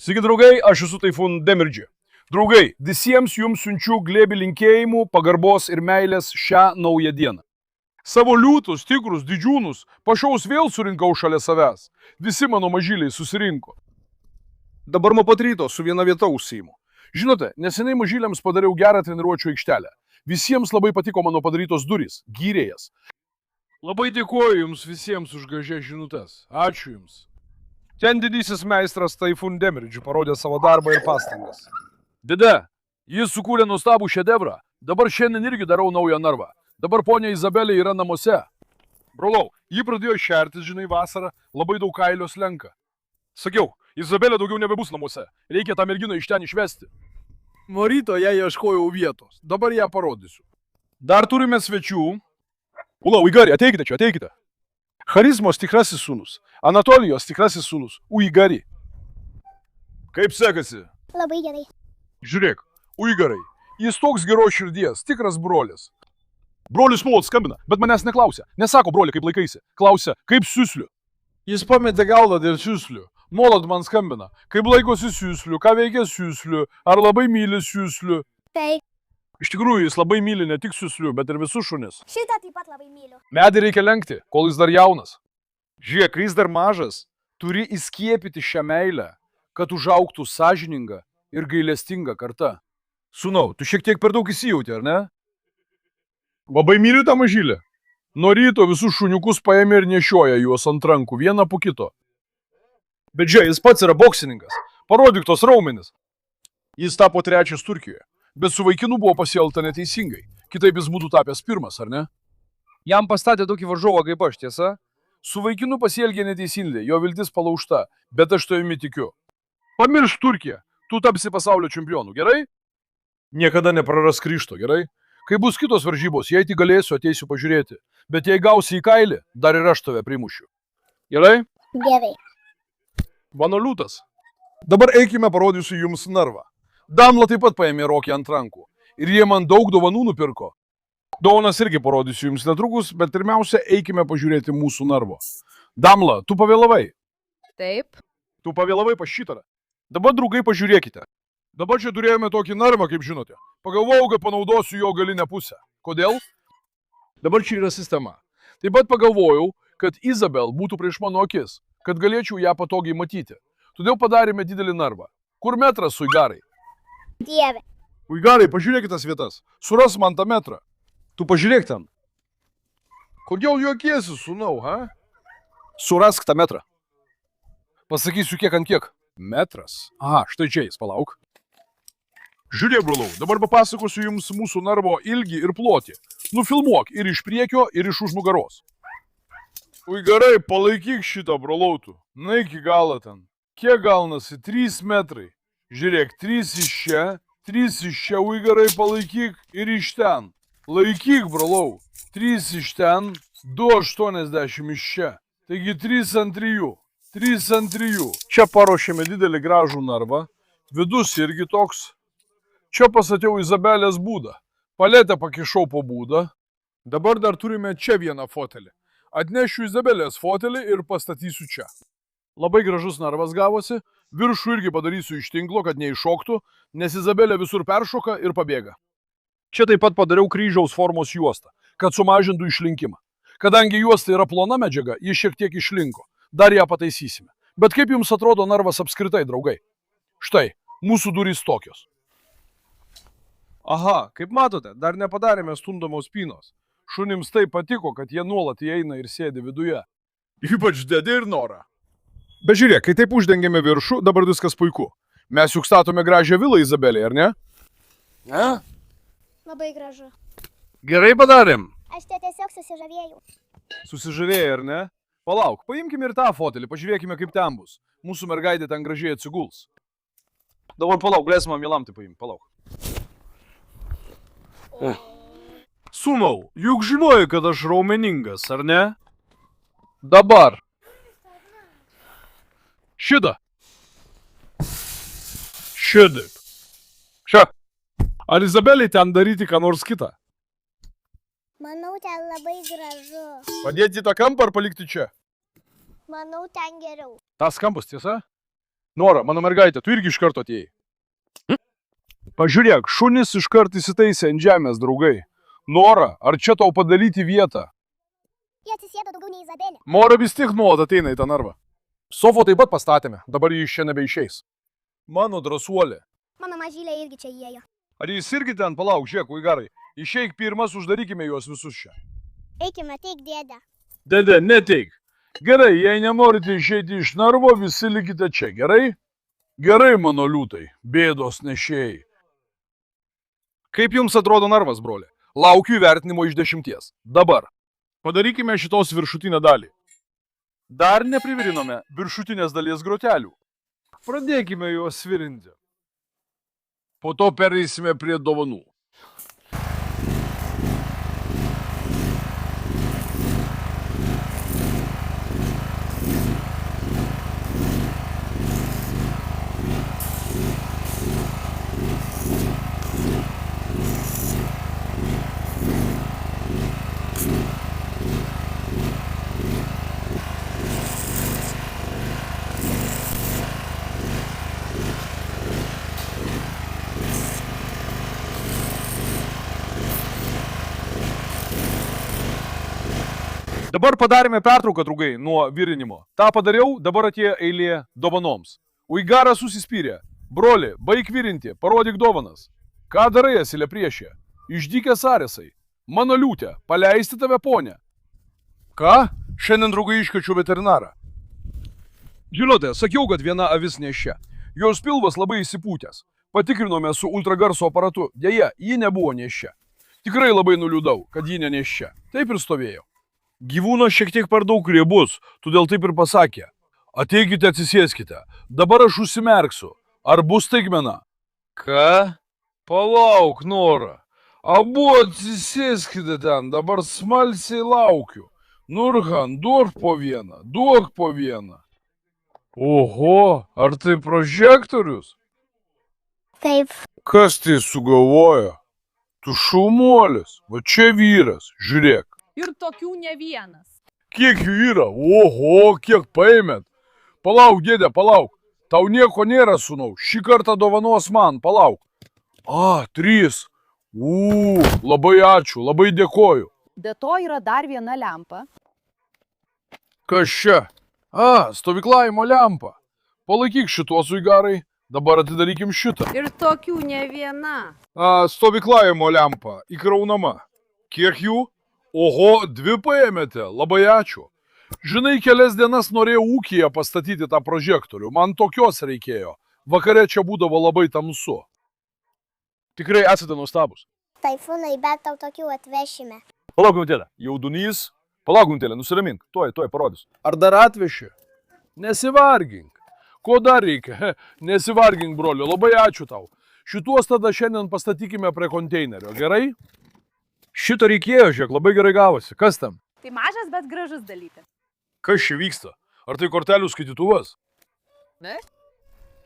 Sveiki, draugai, aš esu Taifūn Demirdži. Draugai, visiems jums siunčiu glėbį linkėjimų, pagarbos ir meilės šią naują dieną. Savo liūtus, tigrus, didžiūnus, pašaus vėl surinkau šalia savęs. Visi mano mažyliai susirinko. Dabar nuo pat ryto su viena vieta užsiimu. Žinote, neseniai mažyliams padariau gerą treniruočių aikštelę. Visiems labai patiko mano padarytos durys, gyrėjas. Labai dėkuoju jums visiems už gražias žinutes. Ačiū jums. Ten didysis meistras Taifūn Demirdži parodė savo darbą ir pastangas. Dede, jis sukūrė nuostabų šedevrą. Dabar šiandien irgi darau naują narvą. Dabar ponia Izabelė yra namuose. Brolau, ji pradėjo šertis, žinai, vasarą, labai daug kailio slenka. Sakiau, Izabelė daugiau nebebus namuose. Reikia tą merginą iš ten išvesti. Nuo ryto ją ieškojau vietos. Dabar ją parodysiu. Dar turime svečių. Ulau, Igari, ateikite čia, ateikite. Charizmos tikrasis sūnus. Anatolijos tikrasis sūnus. Uigari. Kaip sekasi? Labai gerai. Žiūrėk, Uigarai. Jis toks geros širdies, tikras brolis. Brolis nuolat skambina, bet manęs neklausia. Nesako, broli, kaip laikaisi. Klausia, kaip siusliu. Jis pametė galvą dėl siuslių. Nuolat man skambina. Kaip laikosi siusliu, ką veikia siusliu, ar labai myli siusliu. Taip. Iš tikrųjų, jis labai myli ne tik siusliu, bet ir visus šunis. Šitą taip pat labai myliu. Medį reikia lenkti, kol jis dar jaunas. Žiūrėk, kai jis dar mažas, turi įskiepyti šią meilę, kad užaugtų sąžininga ir gailestinga karta. Sūnau, tu šiek tiek per daug įsijauti, ar ne? Labai myliu tą mažylę. Nuo ryto visus šuniukus paėmė ir nešioja juos ant rankų, vieną po kito. Bet žiūrėk, jis pats yra boksininkas. Parodyk tos raumenis. Jis tapo trečias Turkijoje. Bet su vaikinu buvo pasielgta neteisingai. Kitaip jis būtų tapęs pirmas, ar ne? Jam pastatė tokį varžovą kaip aš, tiesa? Su vaikinu pasielgė neteisingai, jo viltis palaužta, bet aš tavimi tikiu. Pamiršk Turkiją, tu tapsi pasaulio čempionu, gerai? Niekada nepraras kryšto, gerai? Kai bus kitos varžybos, jei tik galėsiu, ateisiu pažiūrėti. Bet jei gausi į kailį, dar ir aš tave primušiu. Gerai? Gerai. Mano liūtas. Dabar eikime, parodysiu jums narvą. Damla taip pat paėmė Rokį ant rankų. Ir jie man daug dovanų nupirko. Dovanas irgi parodysiu jums netrukus, bet pirmiausia, eikime pažiūrėti mūsų narvo. Damla, tu pavėlavai. Taip. Tu pavėlavai pas šitarą. Dabar, draugai, pažiūrėkite. Dabar čia turėjome tokį narvą, kaip žinote. Pagalvojau, kad panaudosiu jo galinę pusę. Kodėl? Dabar čia yra sistema. Taip pat pagalvojau, kad Izabel būtų prieš mano akis, kad galėčiau ją patogiai matyti. Todėl padarėme didelį narvą. Kur metras, Uigarai? Dieve. Uigarai, pažiūrėkit tas vietas. Suras man tą metrą. Tu pažiūrėk ten. Kodėl juokiesi, sūnau, ha? Surask tą metrą. Pasakysiu kiek ant kiek. Metras. Aha, štai čia jis, palauk. Žiūrėk, brolau, dabar papasakosiu jums mūsų narvo ilgį ir plotį. Nufilmuok ir iš priekio, ir iš už nugaros. Uigarai, palaikyk šitą, brolau, tu. Na iki galo ten. Kiek gaunasi? 3 metrai. Žiūrėk, 3 iš čia, 3 iš čia, Uigarai, palaikyk ir iš ten. Laikyk, brolau. 3 iš ten, 2,80 iš čia. Taigi 3 ant 3. 3 ant 3. Čia paruošėme didelį gražų narvą. Vidus irgi toks. Čia pastatėu Izabelės būdą. Paletę pakišau po būdą. Dabar dar turime čia vieną fotelį. Atnešiu Izabelės fotelį ir pastatysiu čia. Labai gražus narvas gavosi. Viršų irgi padarysiu iš tinklo, kad neiššoktų, nes Izabelė visur peršoka ir pabėga. Čia taip pat padariau kryžiaus formos juostą, kad sumažintų išlinkimą. Kadangi juosta yra plona medžiaga, ji šiek tiek išlinko. Dar ją pataisysime. Bet kaip jums atrodo narvas apskritai, draugai? Štai, mūsų durys tokios. Aha, kaip matote, dar nepadarėme stumdomos spynos. Šunims tai patiko, kad jie nuolat įeina ir sėdi viduje. Ypač Dėdė ir Nora. Bet žiūrėk, kai taip uždengėme viršų, dabar viskas puiku. Mes juk statome gražią vilą Izabelė, ar ne? Ne? Labai gražu. Gerai padarėm. Aš čia tiesiog susižavėjau. Susižavėjai, ar ne? Palauk, paimkime ir tą fotelį, pažiūrėkime, kaip ten bus. Mūsų mergaitė ten gražiai atsiguls. Dabar palauk, galėsim mielam tai paimti, palauk. Sūnau, juk žinojai, kad aš raumeningas, ar ne? Dabar. Šitą. Šitaip. Šia. Ar Izabelė ten daryti ką nors kitą? Manau, ten labai gražu. Padėti tą kampą ar palikti čia? Manau, ten geriau. Tas kampas, tiesa? Nora, mano mergaitė, tu irgi iš karto atėjai. Pažiūrėk, šunis iškart įsitaisė ant žemės, draugai. Nora, ar čia tau padaryti vietą? Jie atsisėdo daugiau nei Izabelė. Nora vis tiek nuolat ateina į tą narvą. Sofo taip pat pastatėme, dabar jis iš čia nebeišeis. Mano drąsuolė. Mano mažylė irgi čia įėjo. Ar jis irgi ten, palauk, žiūrėk, Uigarai. Išeik pirmas, uždarykime juos visus čia. Eikime, teik dėdę. Dėdė, neteik. Gerai, jei nenorite išeiti iš narvo, visi likite čia, gerai? Gerai, mano liūtai, bėdos nešėjai. Kaip jums atrodo narvas, broli? Laukiu įvertinimo iš 10. Dabar. Padarykime šitos viršutinę dalį. Dar neprivirinome viršutinės dalies grotelių. Pradėkime juos svirinti. Po to pereisime prie dovanų. Dabar padarėme pertrauką, draugai, nuo virinimo. Ta padariau, dabar atėjo eilė dovanoms. Uigaras užsispyrė. Broli, baig virinti, parodyk dovanas. Ką darai, Asilė priešė? Išdykęs Aresai. Mano liūtė, paleisti tave, ponė. Ką? Šiandien, draugai, iškačiu veterinarą. Žinote, sakiau, kad viena avis neščia. Jos pilvas labai įsipūtęs. Patikrinome su ultragarso aparatu. Deja, ji nebuvo neščia. Tikrai labai nuliūdau, kad ji neneščia. Taip ir stovėjau. Gyvūnas šiek tiek per daug riebus, todėl taip ir pasakė. Ateikite, atsisėskite. Dabar aš užsimerksiu. Ar bus staigmena? Ką? Palauk, Nora. Abu atsisėskite ten, dabar smalsiai laukiu. Nurhan, duok po vieną. Oho, ar tai prožektorius? Taip. Kas tai sugalvojo? Tu šaunuolis, va čia vyras, žiūrėk. Ir tokių ne vienas. Kiek jų yra? Oho, kiek paėmėt. Palauk, dėdė, palauk. Tau nieko nėra, sūnau. Šį kartą dovanos man, palauk. 3. Labai ačiū, labai dėkoju. Be to yra dar viena lempa. Kas čia? Stovyklavimo lempa. Palaikyk šituos, Uigarai. Dabar atidarykim šitą. Ir tokių ne viena. Stovyklavimo lempa, įkraunama. Kiek jų? Oho, 2 paėmėte, labai ačiū. Žinai, kelias dienas norėjau ūkyje pastatyti tą prožektorių, man tokios reikėjo. Vakare čia būdavo labai tamsu. Tikrai esate nuostabus. Taifūnai, bet tau tokių atvešime. Palauk, Guntėlė, jaudulys. Palauk, Guntėlė, nusiramink, tuoj parodys. Ar dar atveši? Nesivargink. Ko dar reikia? Nesivargink, broliu, labai ačiū tau. Šituos tada šiandien pastatykime prie konteinerio, gerai? Šito reikėjo, žiūrėk, labai gerai gavosi. Kas tam? Tai mažas, bet gražus dalykas. Kas čia vyksta? Ar tai kortelių skaitytuvas? Ne?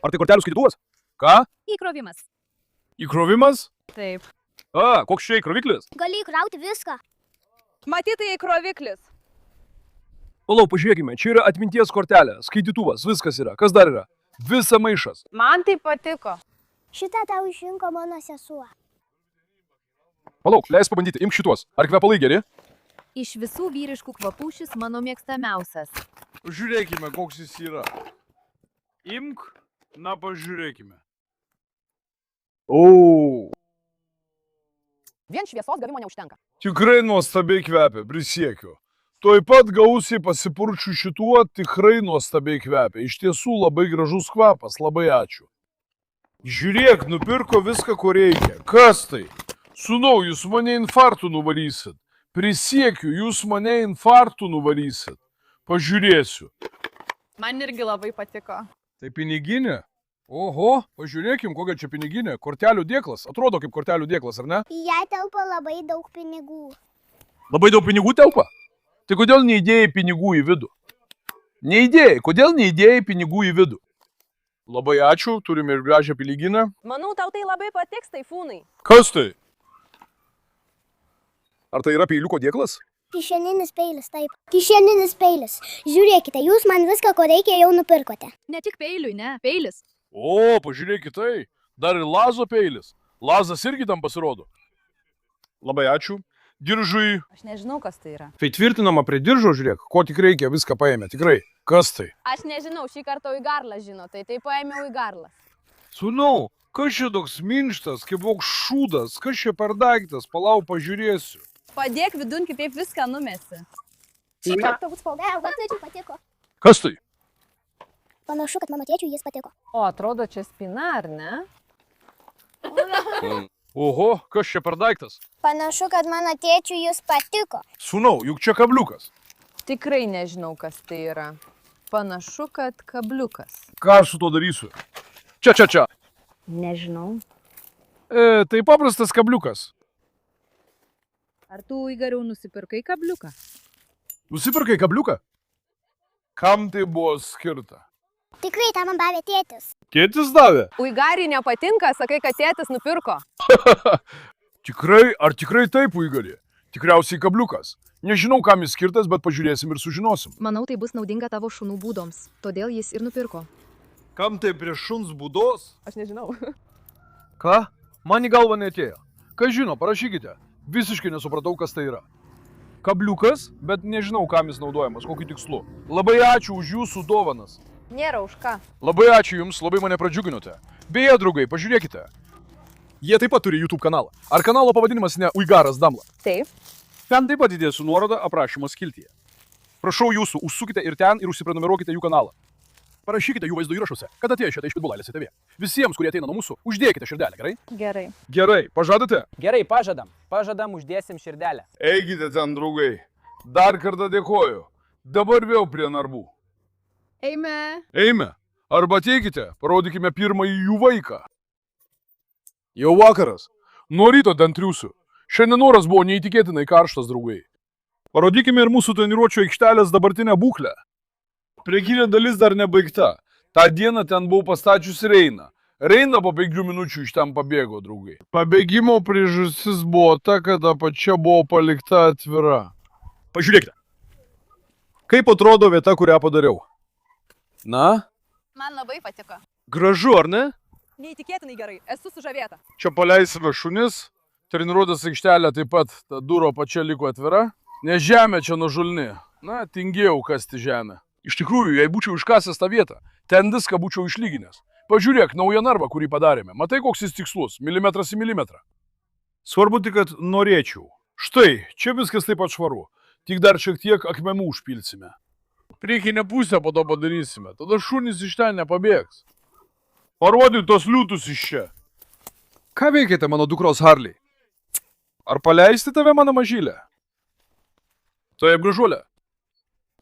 Ar tai kortelių skaitytuvas? Ką? Įkrovimas. Įkrovimas? Taip. Koks čia įkroviklis? Gali įkrauti viską. Matyti įkroviklis. Palauk, pažiūrėkime, čia yra atminties kortelė, skaitytuvas, viskas yra. Kas dar yra? Visa maišas. Man tai patiko. Šitą tau išrinko mano sesuo. Palauk, leis pabandyti, imk šituos. Ar kvepalai geri? Iš visų vyriškų kvapų šis mano mėgstamiausias. Žiūrėkime, koks jis yra. Imk, na pažiūrėkime. Vien šviesos gavimo neužtenka. Tikrai nuostabiai kvepia, prisiekiu. Tuoj pat gausiai pasipurčiu šituo, tikrai nuostabiai kvepia. Iš tiesų labai gražus kvapas, labai ačiū. Žiūrėk, nupirko viską, ko reikia. Kas tai? Sūnau, jūs mane infarktų nuvarysit. Prisiekiu, jūs mane infarktų nuvarysit. Pažiūrėsiu. Man irgi labai patiko. Tai piniginė? Oho, pažiūrėkim, kokia čia piniginė. Kortelių dėklas. Atrodo kaip kortelių dėklas, ar ne? Į ją telpa labai daug pinigų. Labai daug pinigų telpa? Tai kodėl neįdėjai pinigų į vidų? Neįdėjai. Kodėl neįdėjai pinigų į vidų? Labai ačiū, turime ir gražią piniginę. Manau, tau tai labai patiks, Taifūnai. Kas tai? Ar tai yra peiliuko dėklas? Kišeninis peilis, taip. Kišeninis peilis. Žiūrėkite, jūs man viską, ko reikia, jau nupirkote. Ne tik peiliui, ne, peilis. O, pažiūrėkit tai. Dar ir Lazo peilis. Lazas irgi tam pasirodo. Labai ačiū. Diržui. Aš nežinau, kas tai yra. Tai tvirtinama prie diržo, žiūrėk, ko tik reikia, viską paėmė. Tikrai. Kas tai? Aš nežinau, šį kartą Uigarlas žino, tai paėmė Uigarlas. Sūnau, kas čia toks minkštas, kaip koks šūdas, kas čia per daiktas, palauk pažiūrėsiu. Padėk vidun, kitaip viską numesi. Šį kartą bus spauda, gal tėčiui patiko. Kas tai? Panašu, kad mano tėčiui jis patiko. O, atrodo, čia spina, ar ne? Oho, kas čia per daiktas? Panašu, kad mano tėčiui jis patiko. Sūnau, juk čia kabliukas. Tikrai nežinau, kas tai yra. Panašu, kad kabliukas. Ką aš su to darysiu? Čia. Nežinau. Tai paprastas kabliukas. Ar tu Uigariau nusipirkai kabliuką? Nusipirkai kabliuką? Kam tai buvo skirta? Tikrai tą man davė tėtis. Tėtis davė? Uigariai nepatinka, sakai, kad tėtis nupirko. Tikrai, ar tikrai taip, Uigarė? Tikriausiai kabliukas. Nežinau, kam jis skirtas, bet pažiūrėsim ir sužinosim. Manau, tai bus naudinga tavo šunų būdoms, todėl jis ir nupirko. Kam tai prie šuns būdos? Aš nežinau. Ką? Man į galvą neatėjo. Kas žino, parašykite. Visiškai nesupratau, kas tai yra. Kabliukas, bet nežinau, kam jis naudojamas, kokiu tikslu. Labai ačiū už jūsų dovanas. Nėra už ką. Labai ačiū jums, labai mane pradžiuginote. Beje, draugai, pažiūrėkite. Jie taip pat turi YouTube kanalą. Ar kanalo pavadinimas ne Uigaras Damla? Taip. Ten taip pat įdėsiu nuorodą aprašymo skiltyje. Prašau jūsų, užsukite ir ten ir užsiprenumeruokite jų kanalą. Parašykite jų vaizdo įrašuose, kad atėjote iš Pitbullailis TV. Visiems, kurie ateina nuo mūsų, uždėkite širdelę, gerai? Gerai. Gerai, pažadate? Gerai, pažadam. Pažadam, uždėsim širdelę. Eikite ten, draugai. Dar kartą dėkoju. Dabar vėl prie narvų. Eime. Eime. Arba ateikite, parodykime pirmąjį jų vaiką. Jau vakaras. Nuo ryto ten triūsiu. Šiandien oras buvo neįtikėtinai karštas, draugai. Parodykime ir mūsų treniruočio aikštelės dabartinę būklę. Priekinė dalis dar nebaigta. Ta diena ten buvau pastačiusi Reiną. Reina po 5 minučių iš ten pabėgo, draugai. Pabėgimo priežastis buvo ta, kad apačia buvo palikta atvira. Pažiūrėkite. Kaip atrodo vieta, kurią padariau? Na? Man labai patiko. Gražu, ar ne? Neįtikėtinai gerai. Esu sužavėta. Čia paleisime šunis. Treniruotės aikštelė taip pat, ta duro pačia liko atvira. Nes žemė čia nužulni. Na, tingėjau kasti žemę. Iš tikrųjų, jei būčiau iškasęs tą vietą, ten viską būčiau išlyginęs. Pažiūrėk, naują narvą, kurį padarėme. Matai, koks jis tikslus, milimetras į milimetrą. Svarbu tik, kad norėčiau. Štai, čia viskas taip pat švaru. Tik dar šiek tiek akmenų užpilsime. Priekinę pusę po to padarysime. Tada šunys iš ten nepabėgs. Parodyk tos liūtus iš čia. Ką veikėte, mano dukros Harley? Ar paleisti tave, mano mažylė? Taip, gražuolė.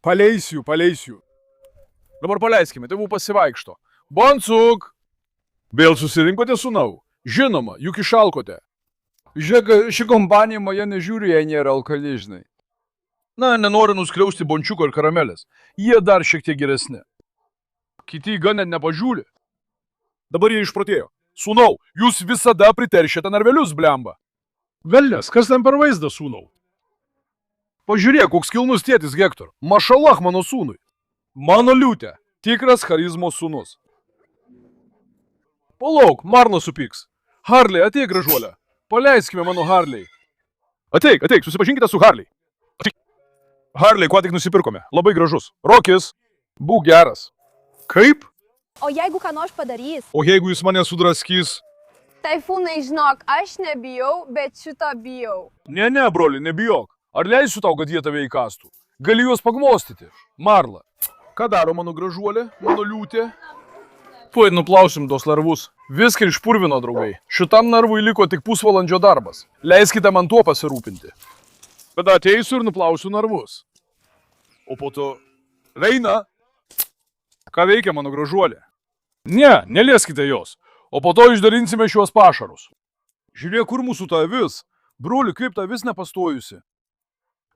Paleisiu. Dabar paleiskime, tėvų pasivaikšto. Boncuk! Vėl susirinkote, sūnau? Žinoma, juk išalkote. Žiūrėk, ši kompanija mane nežiūri, jei nėra alkali. Na, nenoriu nuskliausti bončiuko ir karamelės. Jie dar šiek tiek geresni. Kiti gan net nepažiūri. Dabar jie išprotėjo. Sūnau, jūs visada priteršėte narvelius, blemba. Velnes, kas ten per vaizdą, sūnau? Pažiūrėk, koks kilnus tėtis Hektor. Mašalach mano sūnui. Mano liūtė. Tikras charizmos sūnus. Palauk, Marla supyks. Harley, ateik, gražuolė. Paleiskime mano Harley. Ateik, susipažinkite su Harley. Harley, kuo tik nusipirkome. Labai gražus. Rokis. Būk geras. Kaip? O jeigu ką nors padarys? O jeigu jis mane sudraskys? Taifūnai, žinok, aš nebijau, bet šito bijau. Ne, broli, nebijok. Ar leisiu tau, kad jie tave įkastų? Gali juos pagmostyti. Marla. Ką daro mano gražuolė, mano liūtė? Tuoj nuplausim tos narvus. Viską išpurvino, draugai. Šitam narvui liko tik pusvalandžio darbas. Leiskite man tuo pasirūpinti. Tada ateisiu ir nuplausiu narvus. O po to... Reina! Ką veikia mano gražuolė? Ne, nelieskite jos. O po to išdalinsime šiuos pašarus. Žiūrėk, kur mūsų ta avis. Broli, kaip ta avis nepastojusi.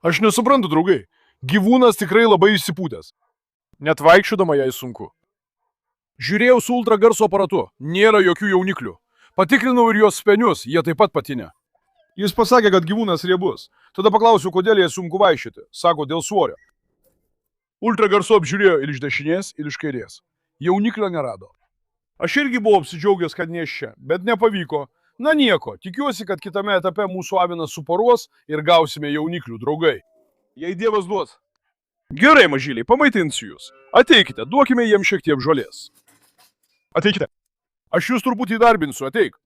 Aš nesuprantu, draugai. Gyvūnas tikrai labai išsipūtęs. Net vaikščiodama jai sunku. Žiūrėjau su ultragarso aparatu. Nėra jokių jauniklių. Patikrinau ir jos spenius, jie taip pat patinę. Jis pasakė, kad gyvūnas riebus. Tada paklausiau, kodėl jai sunku vaikščioti. Sako, dėl svorio. Ultragarsu apžiūrėjo ir iš dešinės, ir iš kairės. Jauniklio nerado. Aš irgi buvau apsidžiaugęs, kad neščia, bet nepavyko. Na nieko, tikiuosi, kad kitame etape mūsų avinas suporuos ir gausime jauniklių, draugai. Jei Dievas duos. Gerai, mažyliai, pamaitinsiu jūs. Ateikite, duokime jiems šiek tiek žolės. Ateikite. Aš jūs turbūt įdarbinsiu, ateik.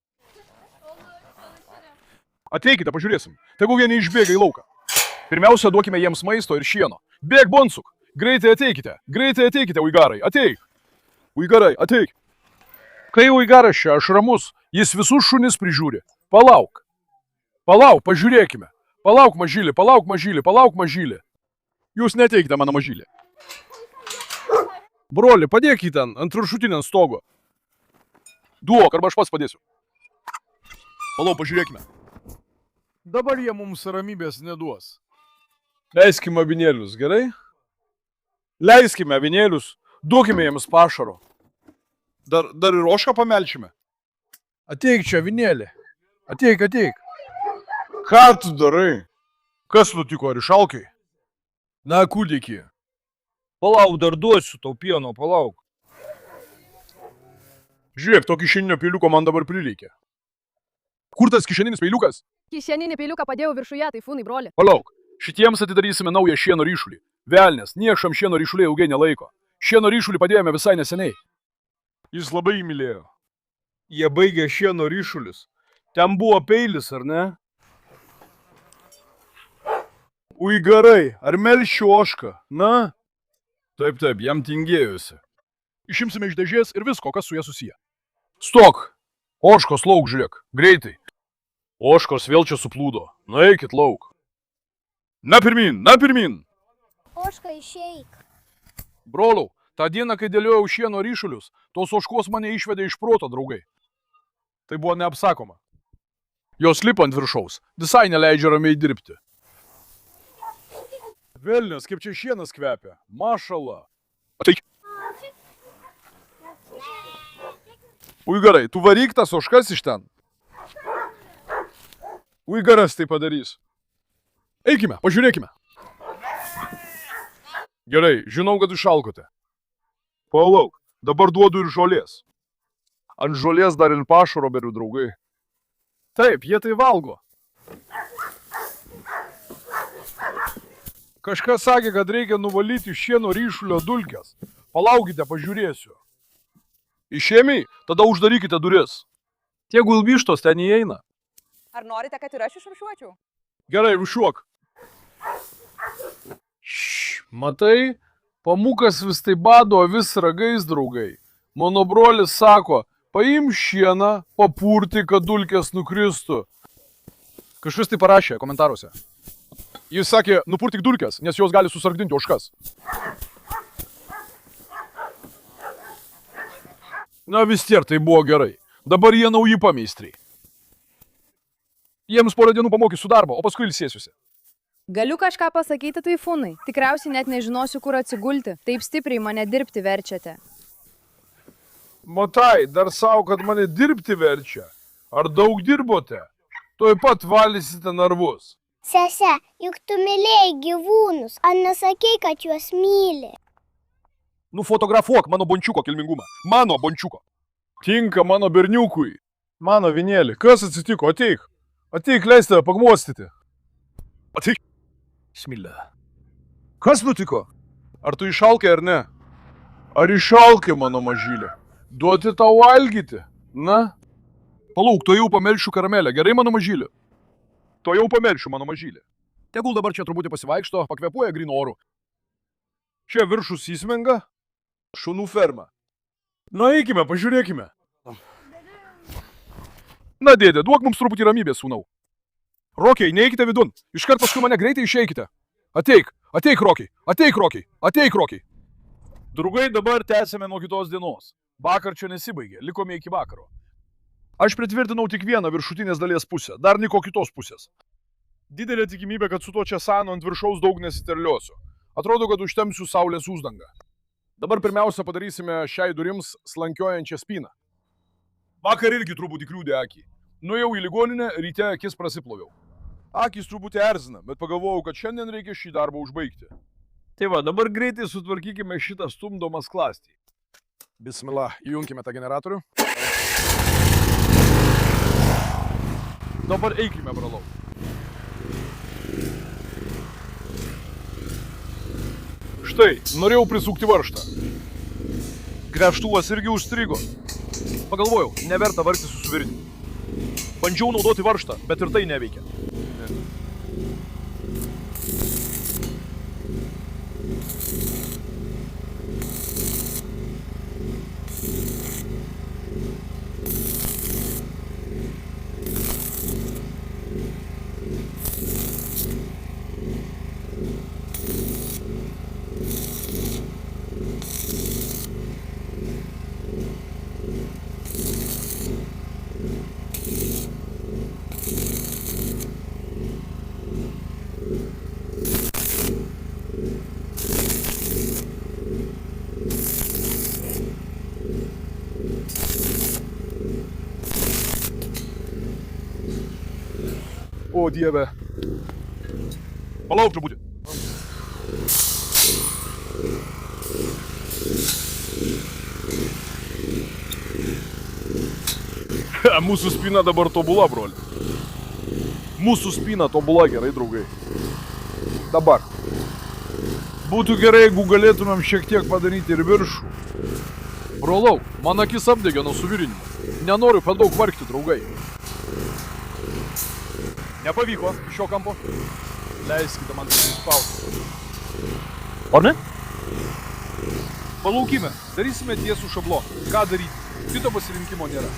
Ateikite, pažiūrėsim. Tegul jie neišbėga į lauką. Pirmiausia, duokime jiems maisto ir šieno. Bėk, Bonsuk. Greitai ateikite, uigarai, ateik. Uigarai, ateik. Kai uigaras čia, aš ramus, jis visus šunis prižiūri. Palauk, pažiūrėkime. Palauk, mažylį. Jūs neteikite, mano mažylį. Broli, padėk jį ten, ant viršutinio stogo. Duok, arba aš pats padėsiu. Palauk, pažiūrėkime. Dabar jie mums ramybės neduos. Leiskime avinėlius, gerai? Leiskime avinėlius, duokime jiems pašaro. Dar ir ožką pamelšime. Ateik čia, avinėlė. Ateik. Ką tu darai? Kas nutiko, ar išalkai? Na, kūdikį. Palauk, dar duosiu tau pieno, palauk. Žiūrėk, to kišeninio peiliuko man dabar prireikia. Kur tas kišeninis peiliukas? Kišeninį peiliuką padėjau viršuje, taifūnai, broli. Palauk, šitiems atidarysime naują šieno ryšulį. Velnes, niekšam šieno ryšuliai ilgai nelaiko. Šieno ryšulį padėjome visai neseniai. Jis labai įmylėjo. Jie baigė šieno ryšulius. Ten buvo peilis, ar ne? Uigarai, ar melšiu ožką? Na? Taip, jam tingėjusi. Išimsime iš dėžės ir visko, kas su ja susiję. Stok! Ožkos lauk, žiūrėk, greitai. Ožkos vėl čia suplūdo. Nueikit lauk. Na pirmin! Ožka, išeik. Brolau, tą dieną, kai dėliojau šieno ryšulius, tos ožkos mane išvedė iš proto, draugai. Tai buvo neapsakoma. Jos lipa ant viršaus, visai neleidžia ramiai dirbti. Velnias, kaip čia šienas kvepia. Mašala. Ateik. Uigarai, tu varyk tas ožkas iš ten. Uigaras tai padarys. Eikime, pažiūrėkime. Gerai, žinau, kad išalkote. Palauk, dabar duodu ir žolės. Ant žolės dar ir pašaro beriu, draugai. Taip, jie tai valgo. Kažkas sakė, kad reikia nuvalyti šieno ryšulio dulkes. Palaukite, pažiūrėsiu. Išėmiai, tada uždarykite duris. Tegul vištos ten įeina. Ar norite, kad ir aš išrūšiuočiau? Gerai, rūšiuok. Matai, pamukas vis tai bado vis ragais, draugai. Mano brolis sako, paim šieną, papurti, kad dulkės nukristų. Kažkas tai parašė komentaruose. Jis sakė, nupurtik dulkės, nes jos gali susargdinti ožkas. Na vis tiek tai buvo gerai. Dabar jie nauji pameistriai. Jiems porą dienų pamokysiu darbą, o paskui ilsėsiuosi. Galiu kažką pasakyti, taifūnai. Tikriausiai net nežinosiu, kur atsigulti. Taip stipriai mane dirbti verčiate. Matai, dar savo, kad mane dirbti verčia. Ar daug dirbote? Tuoj pat valysite narvus. Sese, juk tu mylėjai gyvūnus. Ar nesakei, kad juos myli? Nufotografuok mano bončiuko kilmingumą. Mano bončiuko. Tinka mano berniukui. Mano vinėlį. Kas atsitiko? Ateik. Ateik, leis tave pagmostyti. Ateik. Smilė. Kas nutiko? Ar tu išalkai ar ne? Ar išalkai, mano mažylė? Duoti tau valgyti? Na? Palauk, to jau pamelšiu karamelę. Gerai, mano mažylė? To jau pamelšiu, mano mažylė. Tegul dabar čia truputį pasivaikšto, pakvepuoja gryn oru. Čia viršus įsmenga. Šunų ferma. Na, eikime, pažiūrėkime. Na, dėdė, duok mums truputį ramybės, sūnau. Rokiai, neikite vidun. Iškart paskui mane greitai išeikite. Ateik, Rokiai. Ateik, Rokiai. Draugai, dabar tęsėme nuo kitos dienos. Vakar čia nesibaigė, likome iki vakaro. Aš pritvirtinau tik vieną viršutinės dalies pusę, dar niko kitos pusės. Didelė tikimybė, kad su to čia sanu ant viršaus daug nesiterliosiu. Atrodo, kad užtemsiu saulės uždangą. Dabar pirmiausia padarysime šiai durims slankiojančią spyną. Vakar irgi truputį kliūdė akį. Nuėjau į ligoninę, ryte akis prasiploviau. Akis truputį erzina, bet pagalvojau, kad šiandien reikia šį darbą užbaigti. Tai va, dabar greitai sutvarkykime šitą stumdomą sklastį. Bismillah, įjunkime tą generatorių. Dabar eikime, brolau. Štai, norėjau prisukti varžtą. Gręžtuvas irgi užstrigo. Pagalvojau, neverta vargti su suvirinimu. Bandžiau naudoti varžtą, bet ir tai neveikia. O Dieve. Palauk truputį. Mūsų spyna dabar tobula, broli. Mūsų spyna tobula, gerai, draugai. Dabar. Būtų gerai, jeigu galėtumėm šiek tiek padaryti ir viršų. Brolau, man akis apdegė nuo suvirinimo. Nenoriu per daug vargti, draugai. Nepavyko šio kampo. Leiskite man tai spausti. Ar ne? Palaukime, darysime tiesų šabloną. Ką daryti? Kito pasirinkimo nėra.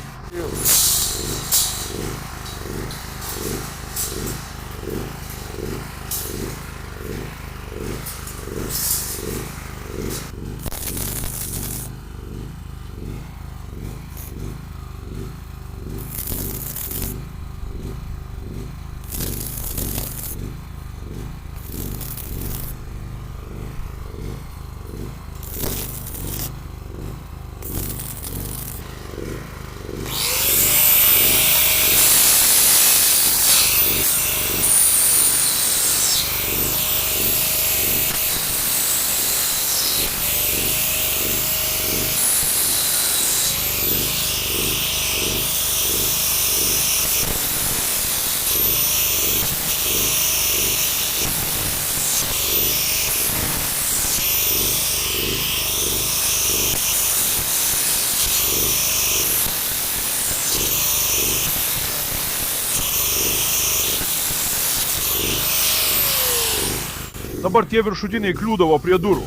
Dabar tie viršutiniai kliūdavo prie durų.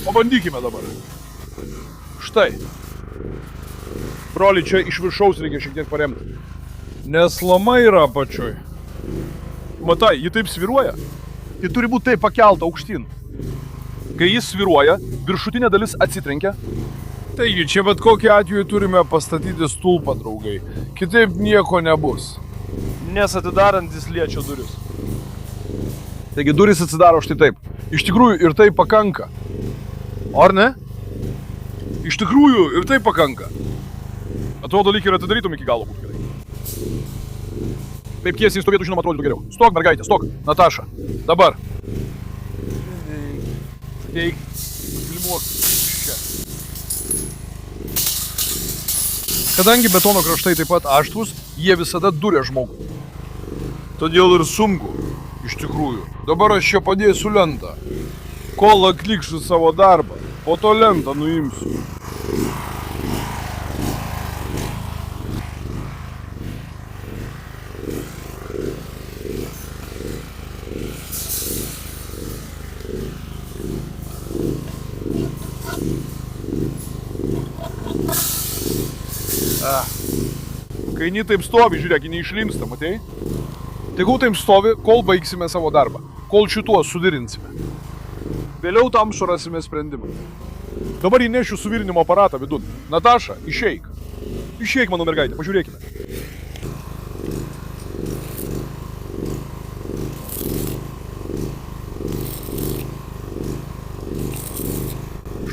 Pabandykime dabar. Štai. Broli, čia iš viršaus reikia šiek tiek paremti. Nes lama yra apačioj. Matai, ji taip sviruoja. Ji turi būti taip pakelta aukštyn. Kai jis sviruoja, viršutinė dalis atsitrenkia. Taigi, čia bet kokiu atveju turime pastatyti stulpą, draugai. Kitaip nieko nebus. Nes atidarantis liečia duris. Taigi durys atsidaro štai taip. Iš tikrųjų ir tai pakanka. Ar ne? Iš tikrųjų ir tai pakanka. Atrodo, lyg ir atidarytum iki galo būtų gerai. Taip tiesiai stovėtų, žinoma, atrodytų geriau. Stok, mergaitė, stok. Nataša. Dabar. Teik. Filmuok. Čia. Kadangi betono kraštai taip pat aštrūs, jie visada duria žmogų. Todėl ir sunku. Iš tikrųjų. Dabar aš čia padėsiu lentą. Kol atliksiu savo darbą, po to lentą nuimsiu. Kai ji taip stovi, žiūrėk, ji neišlimsta, matei? Tegul taip stovi, kol baigsime savo darbą, kol šituo suvirinsime. Vėliau tam surasime sprendimą. Dabar įnešiu suvirinimo aparatą vidun. Nataša, išeik. Išeik, mano mergaitė, pažiūrėkime.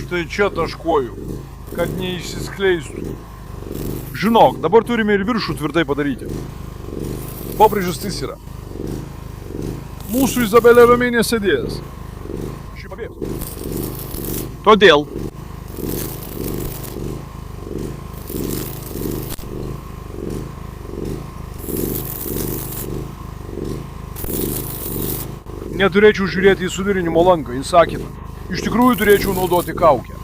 Štai čia taškuoju, kad neišsiskleistų. Žinok, dabar turime ir viršų tvirtai padaryti. Ko priežastis yra? Mūsų Izabelė ramiai nesėdės. Ši pabėgs. Todėl. Neturėčiau žiūrėti į suvirinimo lanką, jis sakė. Iš tikrųjų turėčiau naudoti kaukę.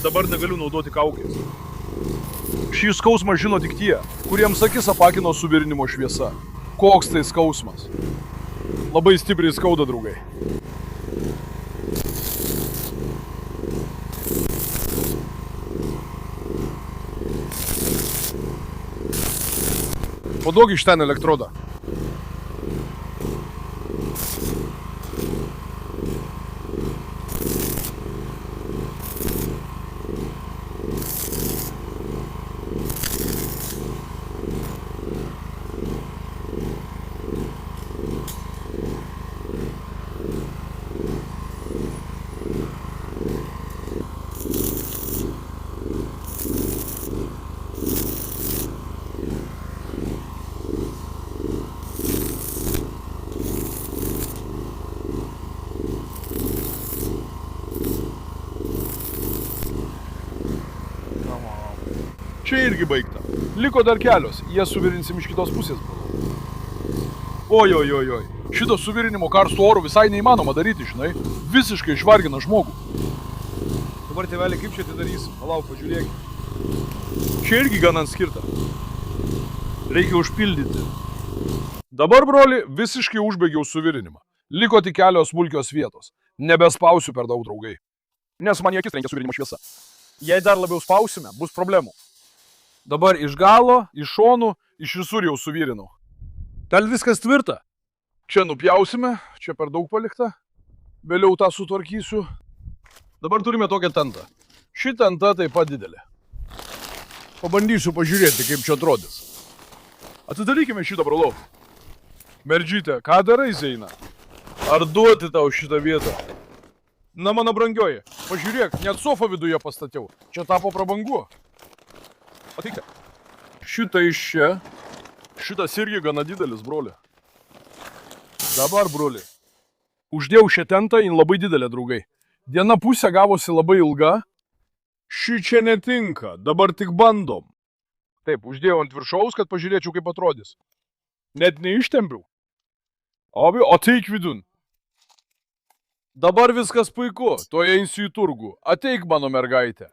Dabar negaliu naudoti kaukės. Šį skausmą žino tik tie, kuriems akis apakino suvirinimo šviesa. Koks tai skausmas. Labai stipriai skauda, draugai. Paduok iš ten elektrodą. Čia irgi baigta. Liko dar kelios, jas suvirinsim iš kitos pusės. Oi. Šito suvirinimo karsto oro visai neįmanoma daryti, žinai. Visiškai išvargina žmogų. Dabar, tėvelė, kaip čia tai darysim? Palauk, pažiūrėk. Čia irgi gan ant skirta. Reikia užpildyti. Dabar, broli, visiškai užbaigiau suvirinimą. Liko tik kelios smulkios vietos. Nebespausiu per daug, draugai. Nes man į akis trenkia suvirinimo šviesa. Jei dar labiau spausime, bus problemų. Dabar iš galo, iš šonų, iš visur jau suvirinau. Ten viskas tvirta. Čia nupjausime, čia per daug palikta. Vėliau tą sutvarkysiu. Dabar turime tokią tentą. Ši tenta taip pat didelė. Pabandysiu pažiūrėti, kaip čia atrodys. Atidarykime šitą, brolau. Merdžyte, ką darai, Zeina? Ar duoti tau šitą vietą? Na, mano brangioji, pažiūrėk, net sofą viduje pastačiau. Čia tapo prabangu. Ateikite. Šitą iš čia. Šitas irgi gana didelis, broli. Dabar, broli. Uždėjau šią tentą, jin labai didelė, draugai. Viena pusė gavosi labai ilga. Ši čia netinka, dabar tik bandom. Taip, uždėjau ant viršaus, kad pažiūrėčiau, kaip atrodys. Net neištempiau. Abi, ateik vidun. Dabar viskas puiku, tuoj eisiu į turgų. Ateik, mano mergaitė.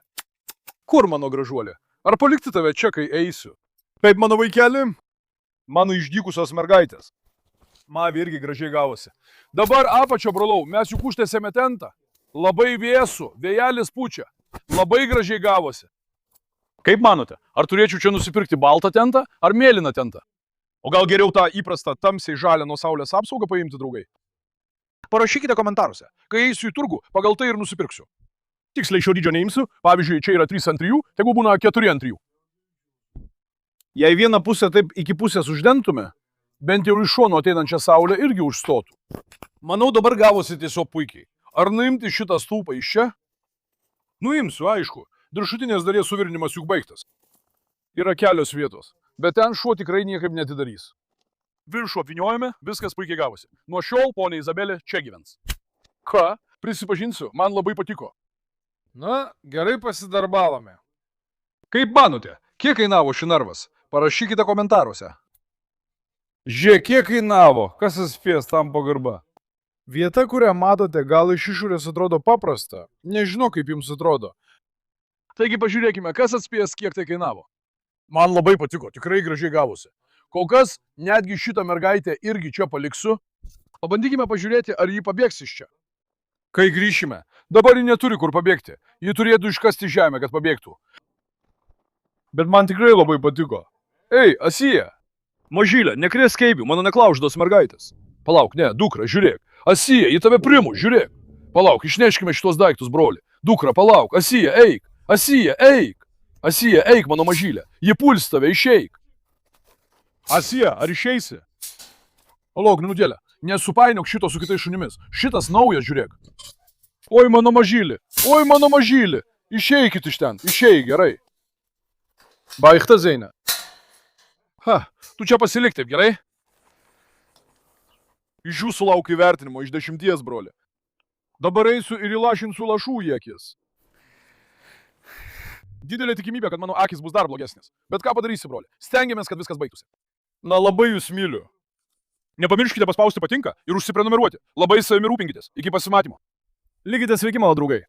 Kur mano gražuolė? Ar palikti tave čia, kai eisiu? Kaip, mano vaikeli? Mano išdykusios mergaitės. Mavi irgi gražiai gavosi. Dabar apačio, brolau, mes juk užtęsėme tentą. Labai vėsų, vėjelis pučia. Labai gražiai gavosi. Kaip manote, ar turėčiau čia nusipirkti baltą tentą ar mėlyną tentą? O gal geriau tą įprastą tamsiai žalią nuo saulės apsaugą paimti, draugai? Parašykite komentaruose. Kai eisiu į turgų, pagal tai ir nusipirksiu. Tiksliai šio dydžio neimsiu, pavyzdžiui, čia yra 3 ant 3, tegu būna 4 ant 3. Jei vieną pusę taip iki pusės uždentume, bent jau iš šono ateinančią saulę irgi užstotų. Manau, dabar gavosi tiesiog puikiai. Ar nuimti šitą stulpą iš čia? Nuimsiu, aišku. Viršutinės dalies suvirinimas juk baigtas. Yra kelios vietos, bet ten šuo tikrai niekaip netidarys. Viršų apvyniojame, viskas puikiai gavosi. Nuo šiol ponia Izabelė čia gyvens. Ką? Prisipažinsiu, man labai patiko. Na, gerai pasidarbavome. Kaip manote, kiek kainavo ši narvas? Parašykite komentaruose. Žiūrėk, kiek kainavo, kas atspės tam pagarba. Vieta, kurią matote, gal iš išorės atrodo paprasta. Nežinau, kaip jums atrodo. Taigi pažiūrėkime, kas atspės, kiek tai kainavo. Man labai patiko, tikrai gražiai gavosi. Kol kas, netgi šitą mergaitę irgi čia paliksiu. Pabandykime pažiūrėti, ar ji pabėgs iš čia. Kai grįšime, dabar ji neturi kur pabėgti. Ji turėtų iškasti žemę, kad pabėgtų. Bet man tikrai labai patiko. Ei, Asija! Mažylė, nekrėsk keibių, mano neklauždos mergaitės. Palauk, ne, dukra, žiūrėk. Asija, į tave primu, žiūrėk. Palauk, išneškime šitos daiktus, broli. Dukra, palauk, Asija, eik. Asija, eik. Asija, eik, mano mažylė. Ji puls tave, išeik. Asija, ar išeisi? Palauk, minutėlę. Nesupainiok šito su kitais šunimis. Šitas naujas, žiūrėk. Oi, mano mažylė. Oi, mano mažylė. Išeikit iš ten, išeik, gerai. Baigta, Zeinė. Ha, tu čia pasilik taip, gerai? Iš jūsų laukiu įvertinimo, iš 10, broli. Dabar eisiu ir įlašinsiu lašų į akis. Didelė tikimybė, kad mano akis bus dar blogesnis. Bet ką padarysi, broli? Stengiamės, kad viskas baigtųsi. Na, labai jūs myliu. Nepamirškite paspausti patinka ir užsiprenumeruoti. Labai savimi rūpinkitės. Iki pasimatymo. Likite sveiki, mano draugai.